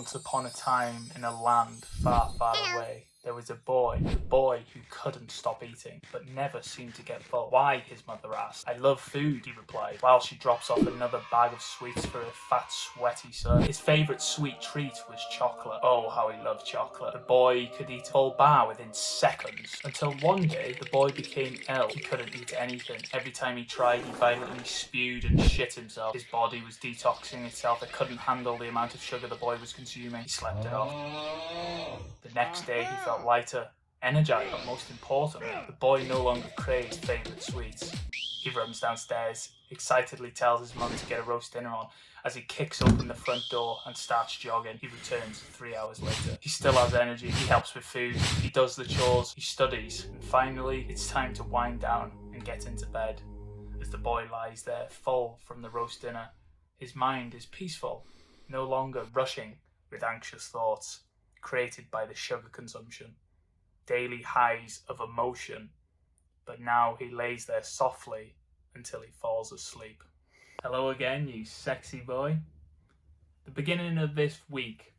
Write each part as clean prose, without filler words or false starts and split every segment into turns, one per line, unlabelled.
Once upon a time, in a land far, far away, there was a boy who couldn't stop eating, but never seemed to get full. Why? His mother asked. I love food, he replied, while she drops off another bag of sweets for her fat, sweaty son. His favourite sweet treat was chocolate. Oh, how he loved chocolate. The boy could eat a whole bar within seconds, until one day the boy became ill. He couldn't eat anything. Every time he tried, he violently spewed and shit himself. His body was detoxing itself. It couldn't handle the amount of sugar the boy was consuming. He slept it off. The next day he felt lighter, energized, but most importantly, the boy no longer craved favourite sweets. He runs downstairs, excitedly tells his mum to get a roast dinner on. As he kicks open the front door and starts jogging, he returns 3 hours later. He still has energy, he helps with food, he does the chores, he studies, and finally it's time to wind down and get into bed. As the boy lies there, full from the roast dinner, his mind is peaceful, no longer rushing with anxious thoughts created by the sugar consumption, daily highs of emotion, but now he lays there softly until he falls asleep. Hello again, you sexy boy. The beginning of this week,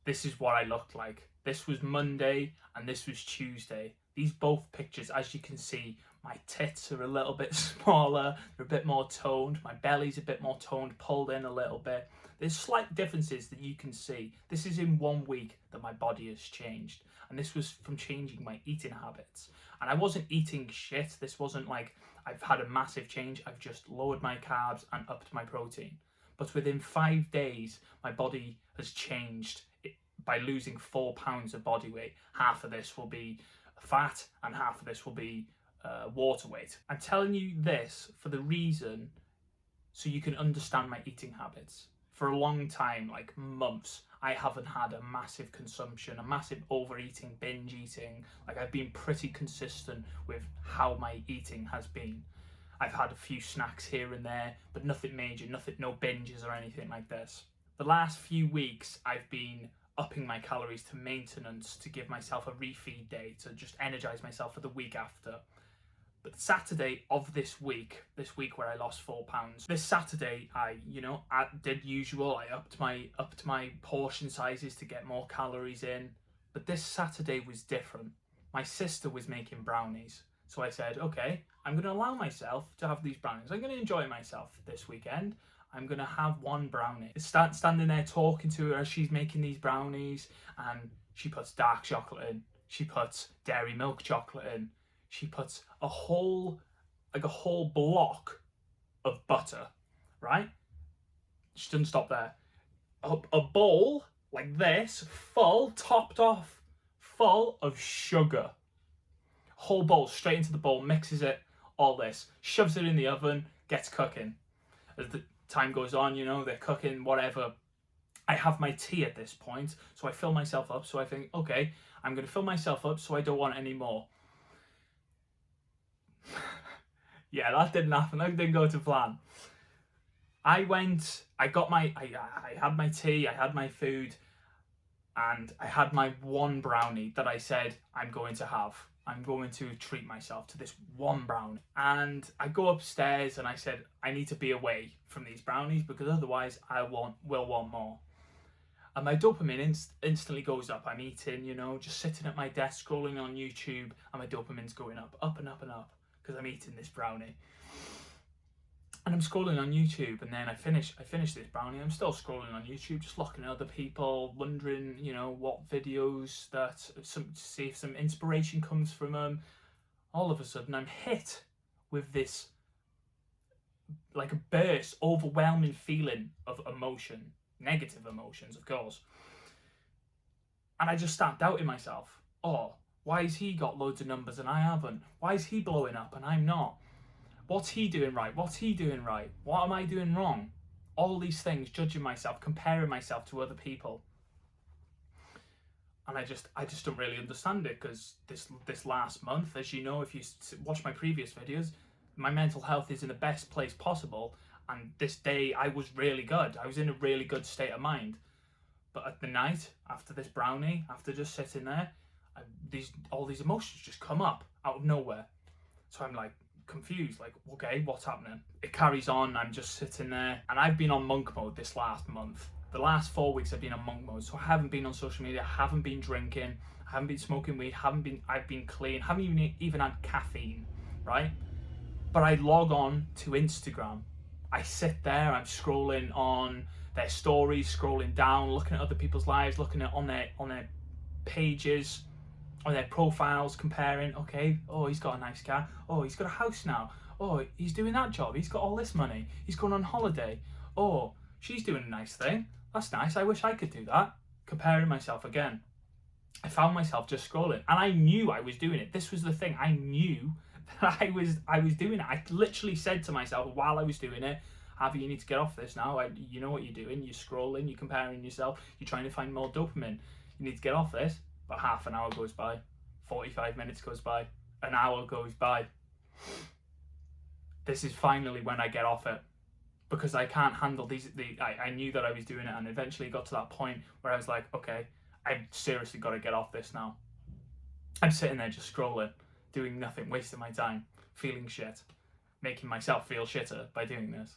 this is what I looked like. This was Monday and this was Tuesday. These both pictures, as you can see, my tits are a little bit smaller, they're a bit more toned, my belly's a bit more toned, pulled in a little bit. There's slight differences that you can see. This is in 1 week that my body has changed. And this was from changing my eating habits. And I wasn't eating shit. This wasn't like I've had a massive change. I've just lowered my carbs and upped my protein. But within 5 days, my body has changed by losing 4 pounds of body weight. Half of this will be fat and half of this will be water weight. I'm telling you this for the reason so you can understand my eating habits. For a long time, like months, I haven't had a massive consumption, a massive overeating, binge eating. Like I've been pretty consistent with how my eating has been. I've had a few snacks here and there, but nothing major, no binges or anything like this. The last few weeks, I've been upping my calories to maintenance to give myself a refeed day to just energize myself for the week after. But Saturday of this week where I lost 4 pounds, this Saturday I did usual. I upped my portion sizes to get more calories in. But this Saturday was different. My sister was making brownies. So I said, okay, I'm going to allow myself to have these brownies. I'm going to enjoy myself this weekend. I'm going to have one brownie. Standing there talking to her as she's making these brownies, and she puts dark chocolate in. She puts dairy milk chocolate in. She puts a whole block of butter, right? She doesn't stop there. A bowl like this, topped off, full of sugar. Whole bowl straight into the bowl, mixes it, all this, shoves it in the oven, gets cooking. As the time goes on, they're cooking, whatever. I have my tea at this point, so I fill myself up. So I think, okay, I'm going to fill myself up so I don't want any more. Yeah, that didn't happen. That didn't go to plan. I had my tea, I had my food, and I had my one brownie that I said I'm going to have. I'm going to treat myself to this one brownie. And I go upstairs and I said, I need to be away from these brownies because otherwise I will want more. And my dopamine instantly goes up. I'm eating, just sitting at my desk, scrolling on YouTube, and my dopamine's going up and up and up because I'm eating this brownie. And I'm scrolling on YouTube, and then I finish this brownie. I'm still scrolling on YouTube, just looking at other people, wondering, what videos to see if some inspiration comes from them. All of a sudden, I'm hit with this, like a burst, overwhelming feeling of emotion, negative emotions, of course. And I just start doubting myself. Oh, why has he got loads of numbers and I haven't? Why is he blowing up and I'm not? What's he doing right? What's he doing right? What am I doing wrong? All these things, judging myself, comparing myself to other people. And I just don't really understand it because this last month, as you know, if you watch my previous videos, my mental health is in the best place possible. And this day I was really good. I was in a really good state of mind. But at the night, after this brownie, after just sitting there, all these emotions just come up out of nowhere. So I'm like, confused, like, okay, what's happening? It carries on. I'm just sitting there, and I've been on monk mode this last month, The last 4 weeks I've been on monk mode, so I haven't been on social media, I haven't been drinking, I haven't been smoking weed, I've been clean, haven't even had caffeine, right? But I log on to Instagram. I sit there, I'm scrolling on their stories, scrolling down, looking at other people's lives, looking at on their pages, on their profiles, comparing. Okay, oh, he's got a nice car. Oh, he's got a house now. Oh, he's doing that job. He's got all this money. He's going on holiday. Oh, she's doing a nice thing. That's nice. I wish I could do that. Comparing myself again. I found myself just scrolling, and I knew I was doing it. This was the thing. I knew that I was doing it. I literally said to myself while I was doing it, Harvey, you need to get off this now. You know what you're doing. You're scrolling. You're comparing yourself. You're trying to find more dopamine. You need to get off this. But half an hour goes by. 45 minutes goes by. An hour goes by. This is finally when I get off it, because I can't handle I knew that I was doing it, and eventually got to that point where I was like, okay, I've seriously got to get off this now. I'm sitting there just scrolling, doing nothing, wasting my time, feeling shit, making myself feel shitter by doing this.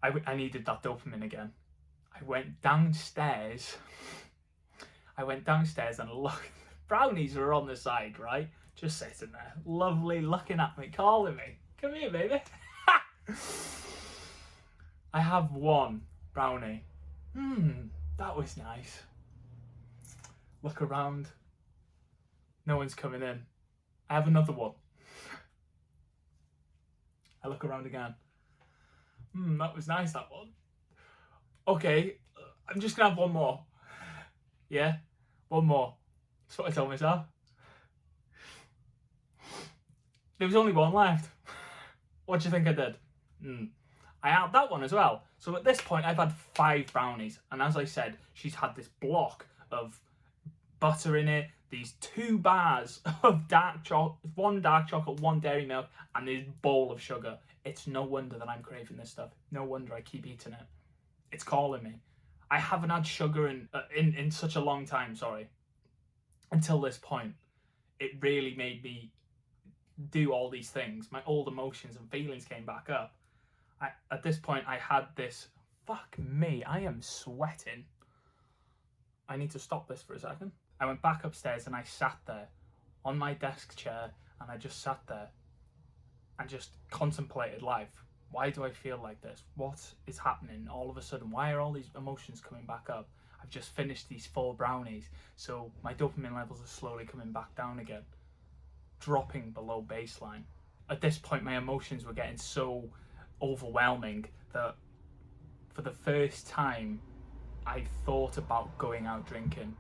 I needed that dopamine again. I went downstairs and look, brownies were on the side, right? Just sitting there, lovely, looking at me, calling me. Come here, baby. I have one brownie. That was nice. Look around. No one's coming in. I have another one. I look around again. That was nice, that one. Okay, I'm just gonna have one more. Yeah, one more. That's what I told myself. There was only one left. What do you think I did? I had that one as well. So at this point, I've had 5 brownies. And as I said, she's had this block of butter in it, these 2 bars of dark chocolate, 1 dark chocolate, 1 dairy milk, and this bowl of sugar. It's no wonder that I'm craving this stuff. No wonder I keep eating it. It's calling me. I haven't had sugar in such a long time, until this point. It really made me do all these things. My old emotions and feelings came back up. At this point, I had this, fuck me, I am sweating. I need to stop this for a second. I went back upstairs and I sat there on my desk chair, and I just sat there and just contemplated life. Why do I feel like this? What is happening all of a sudden? Why are all these emotions coming back up? I've just finished these 4 brownies, so my dopamine levels are slowly coming back down again, dropping below baseline. At this point, my emotions were getting so overwhelming that for the first time, I thought about going out drinking.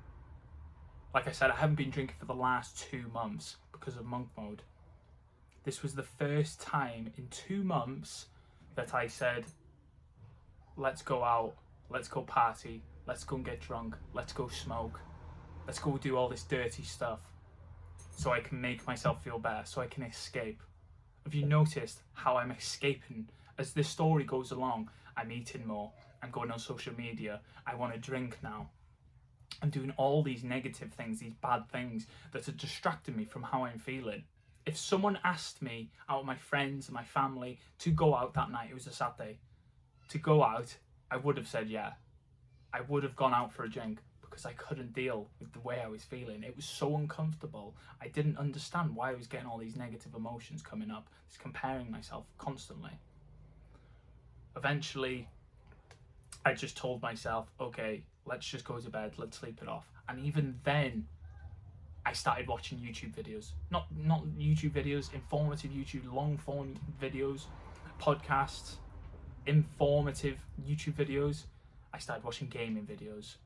Like I said, I haven't been drinking for the last 2 months because of monk mode. This was the first time in 2 months that I said, let's go out, let's go party, let's go and get drunk, let's go smoke, let's go do all this dirty stuff so I can make myself feel better, so I can escape. Have you noticed how I'm escaping? As this story goes along, I'm eating more, I'm going on social media, I want to drink now. I'm doing all these negative things, these bad things that are distracting me from how I'm feeling. If someone asked me out of my friends and my family to go out that night, it was a Saturday, to go out, I would have said yeah. I would have gone out for a drink because I couldn't deal with the way I was feeling. It was so uncomfortable. I didn't understand why I was getting all these negative emotions coming up, just comparing myself constantly. Eventually, I just told myself, okay, let's just go to bed, let's sleep it off. And even then, I started watching YouTube videos. Not YouTube videos, informative YouTube, long form videos, podcasts, informative YouTube videos. I started watching gaming videos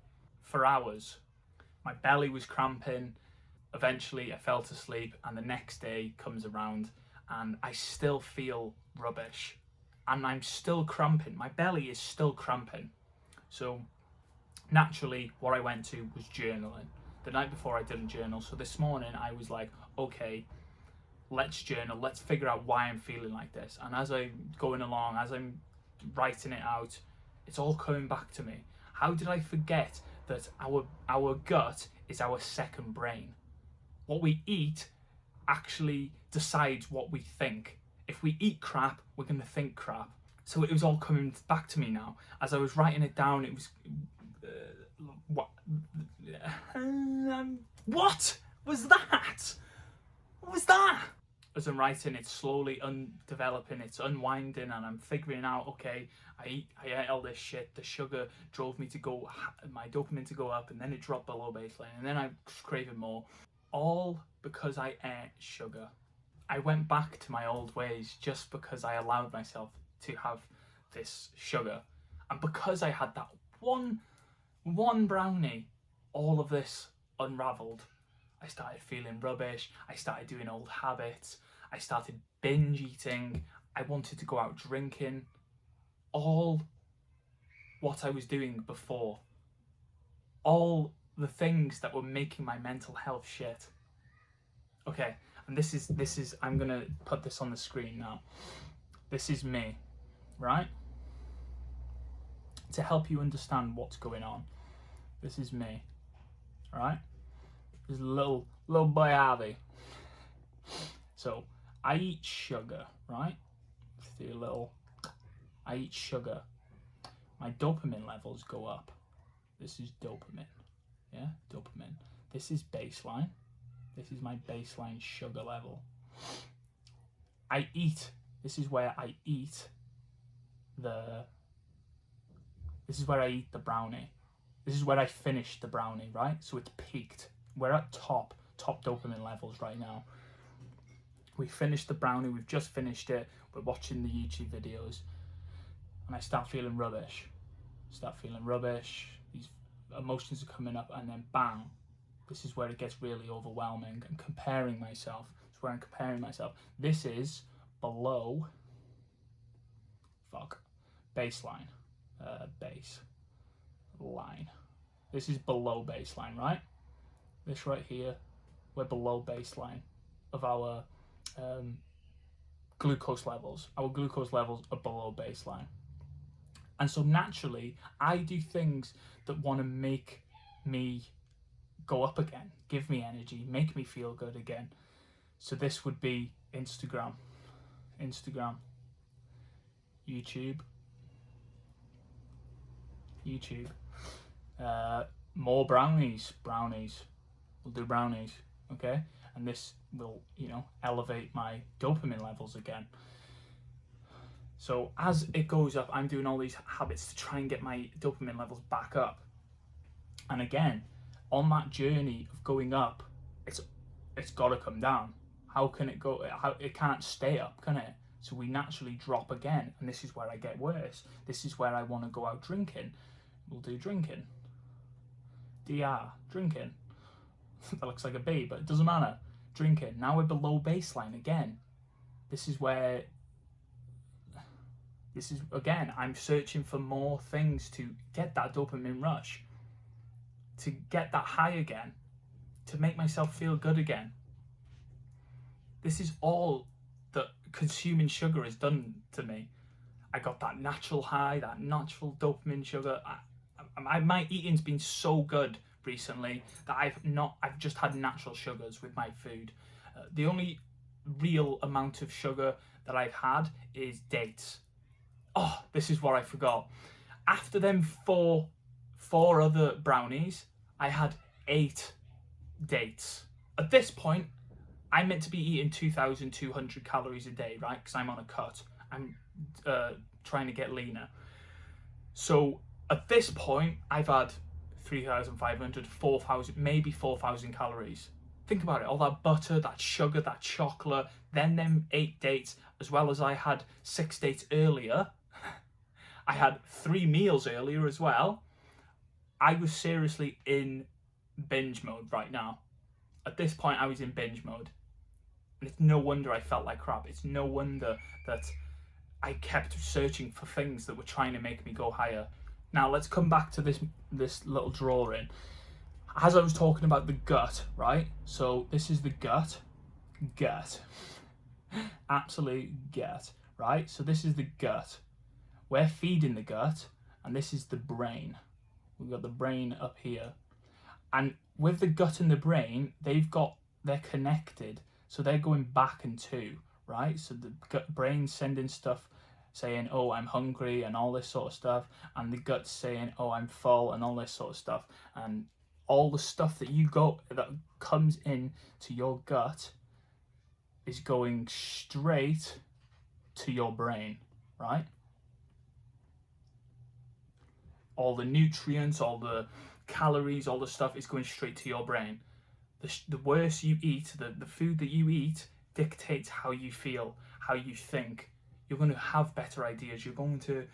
for hours. My belly was cramping. Eventually I fell asleep, and the next day comes around and I still feel rubbish. And I'm still cramping. My belly is still cramping. So naturally what I went to was journaling. The night before I didn't journal, so this morning I was like, okay, let's journal, let's figure out why I'm feeling like this. And as I'm going along, as I'm writing it out, it's all coming back to me. How did I forget that our gut is our second brain? What we eat actually decides what we think. If we eat crap, we're going to think crap. So it was all coming back to me now. As I was writing it down, it was... what? What was that? What was that? As I'm writing, it's slowly developing, it's unwinding, and I'm figuring out, okay, I ate all this shit. The sugar drove me to go, my dopamine to go up, and then it dropped below baseline, and then I was craving more. All because I ate sugar. I went back to my old ways just because I allowed myself to have this sugar. And because I had that one brownie, all of this unraveled. I started feeling rubbish. I started doing old habits. I started binge eating. I wanted to go out drinking. All what I was doing before. All the things that were making my mental health shit. Okay, and this is I'm gonna put this on the screen now. This is me, right? To help you understand what's going on. This is me, right? This is little boy Harvey. So I eat sugar, right? Let's do a little. I eat sugar. My dopamine levels go up. This is dopamine, yeah, dopamine. This is baseline. This is my baseline sugar level. I eat. This is where I eat the. This is where I eat the brownie. This is where I finished the brownie, right? So it's peaked. We're at top dopamine levels right now. We finished the brownie, we've just finished it, we're watching the YouTube videos, and I start feeling rubbish. These emotions are coming up, and then bang, this is where it gets really overwhelming. I'm comparing myself. It's where I'm comparing myself. This is below, baseline, baseline. This is below baseline, right? This right here, we're below baseline of our glucose levels. Our glucose levels are below baseline. And so naturally, I do things that want to make me go up again, give me energy, make me feel good again. So this would be Instagram, YouTube, more brownies. We'll do brownies, okay? And this will, elevate my dopamine levels again. So as it goes up, I'm doing all these habits to try and get my dopamine levels back up. And again, on that journey of going up, it's got to come down. How can it go? It can't stay up, can it? So we naturally drop again, and this is where I get worse. This is where I want to go out drinking. We'll do drinking. Drinking. That looks like a B, but it doesn't matter. Drinking. Now we're below baseline again. This is again, I'm searching for more things to get that dopamine rush, to get that high again, to make myself feel good again. This is all that consuming sugar has done to me. I got that natural high, that natural dopamine sugar. My eating's been so good recently that I've just had natural sugars with my food. The only real amount of sugar that I've had is dates. Oh, this is what I forgot. After them four other brownies, I had 8 dates. At this point, I'm meant to be eating 2,200 calories a day, right? Because I'm on a cut. I'm trying to get leaner. So at this point, I've had 3,500, 4,000, maybe 4,000 calories. Think about it, all that butter, that sugar, that chocolate, then them 8 dates, as well as I had 6 dates earlier. I had 3 meals earlier as well. I was seriously in binge mode right now. At this point, I was in binge mode. And it's no wonder I felt like crap. It's no wonder that I kept searching for things that were trying to make me go higher. Now, let's come back to this little drawing. As I was talking about the gut, right? So this is the gut. Absolute gut, right? So this is the gut. We're feeding the gut, and this is the brain. We've got the brain up here. And with the gut and the brain, they're connected. So they're going back and two, right? So the gut brain's sending stuff saying, oh, I'm hungry and all this sort of stuff, and the gut's saying, oh, I'm full and all this sort of stuff. And all the stuff that comes in to your gut is going straight to your brain, right? All the nutrients, all the calories, all the stuff is going straight to your brain. The worse you eat, the food that you eat dictates how you feel, how you think. You're going to have better ideas. You're going to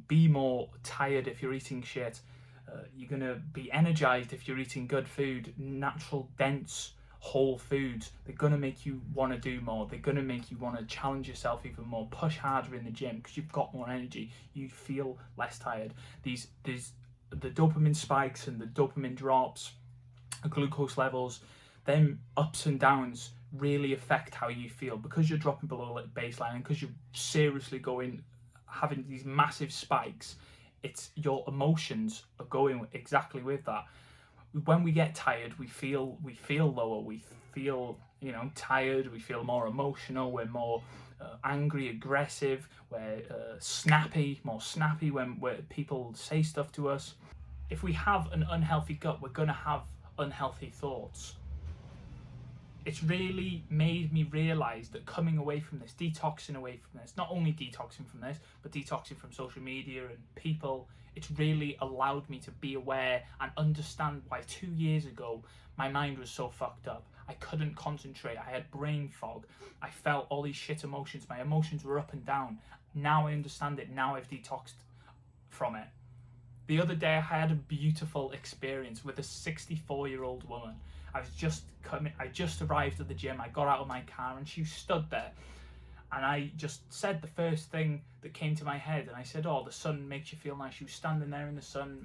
be more tired if you're eating shit. You're going to be energized if you're eating good food, natural, dense, whole foods. They're going to make you want to do more. They're going to make you want to challenge yourself even more, push harder in the gym because you've got more energy. You feel less tired. These the dopamine spikes and the dopamine drops, the glucose levels, them ups and downs really affect how you feel because you're dropping below baseline and because you're seriously having these massive spikes. It's your emotions are going exactly with that. When we get tired, we feel lower. We feel tired. We feel more emotional. We're more angry, aggressive. We're more snappy when people say stuff to us. If we have an unhealthy gut, we're going to have unhealthy thoughts. It's really made me realise that coming away from this, detoxing away from this, not only detoxing from this, but detoxing from social media and people, it's really allowed me to be aware and understand why 2 years ago my mind was so fucked up. I couldn't concentrate. I had brain fog. I felt all these shit emotions. My emotions were up and down. Now I understand it. Now I've detoxed from it. The other day I had a beautiful experience with a 64-year-old woman. I just arrived at the gym. I got out of my car and she stood there. And I just said the first thing that came to my head. And I said, oh, the sun makes you feel nice. She was standing there in the sun,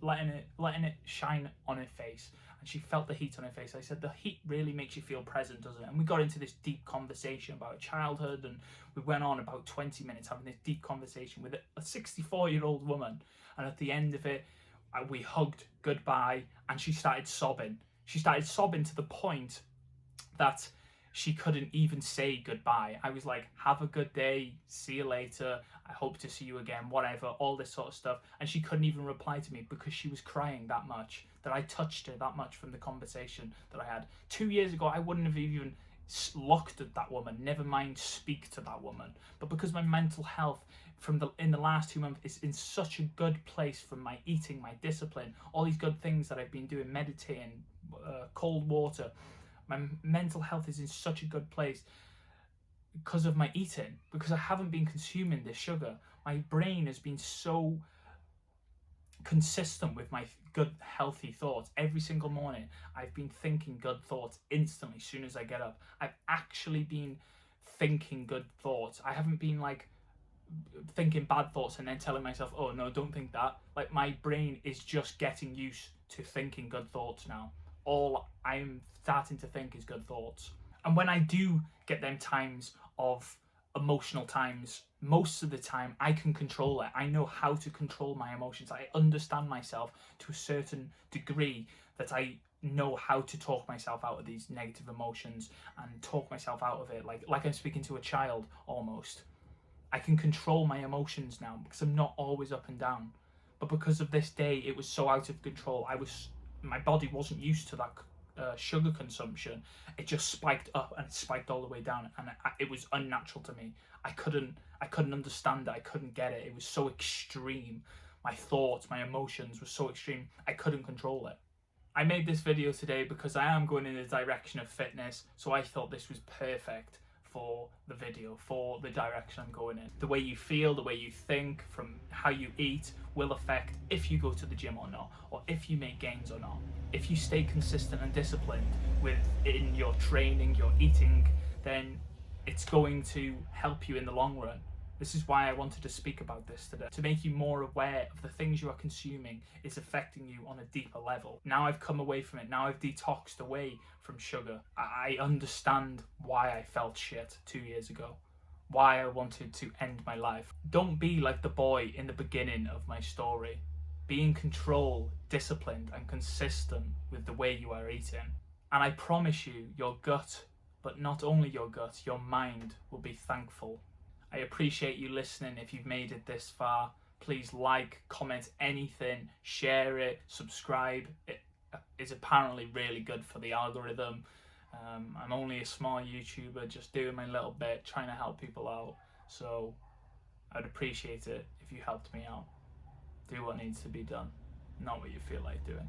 letting it shine on her face. And she felt the heat on her face. I said, the heat really makes you feel present, doesn't it? And we got into this deep conversation about childhood. And we went on about 20 minutes having this deep conversation with a 64-year-old woman. And at the end of it, we hugged goodbye and she started sobbing. She started sobbing to the point that she couldn't even say goodbye. I was like, have a good day, see you later, I hope to see you again, whatever, all this sort of stuff. And she couldn't even reply to me because she was crying that much, that I touched her that much from the conversation that I had. 2 years ago, I wouldn't have even looked at that woman, never mind speak to that woman. But because my mental health in the last 2 months is in such a good place from my eating, my discipline, all these good things that I've been doing, meditating, cold water, my mental health is in such a good place because of my eating, because I haven't been consuming this sugar. My brain has been so consistent with my good healthy thoughts. Every single morning I've been thinking good thoughts instantly as soon as I get up. I've actually been thinking good thoughts. I haven't been like thinking bad thoughts and then telling myself, oh no, don't think that. Like, my brain is just getting used to thinking good thoughts now. All I'm starting to think is good thoughts. And when I do get them times of emotional times, most of the time I can control it. I know how to control my emotions. I understand myself to a certain degree that I know how to talk myself out of these negative emotions and talk myself out of it like I'm speaking to a child almost. I can control my emotions now because I'm not always up and down. But because of this day, it was so out of control. My body wasn't used to that sugar consumption. It just spiked up and it spiked all the way down, and it was unnatural to me. I couldn't understand it. I couldn't get it. It was so extreme. My thoughts, my emotions were so extreme. I couldn't control it. I made this video today because I am going in the direction of fitness, so I thought this was perfect for the video, for the direction I'm going in. The way you feel, the way you think, from how you eat will affect if you go to the gym or not, or if you make gains or not. If you stay consistent and disciplined in your training, your eating, then it's going to help you in the long run. This is why I wanted to speak about this today, to make you more aware of the things you are consuming is affecting you on a deeper level. Now I've come away from it, now I've detoxed away from sugar. I understand why I felt shit 2 years ago, why I wanted to end my life. Don't be like the boy in the beginning of my story. Be in control, disciplined and consistent with the way you are eating. And I promise you, your gut, but not only your gut, your mind will be thankful. I appreciate you listening. If you've made it this far, please like, comment anything, share it, subscribe. It is apparently really good for the algorithm. I'm only a small YouTuber, just doing my little bit, trying to help people out. So I'd appreciate it if you helped me out. Do what needs to be done, not what you feel like doing.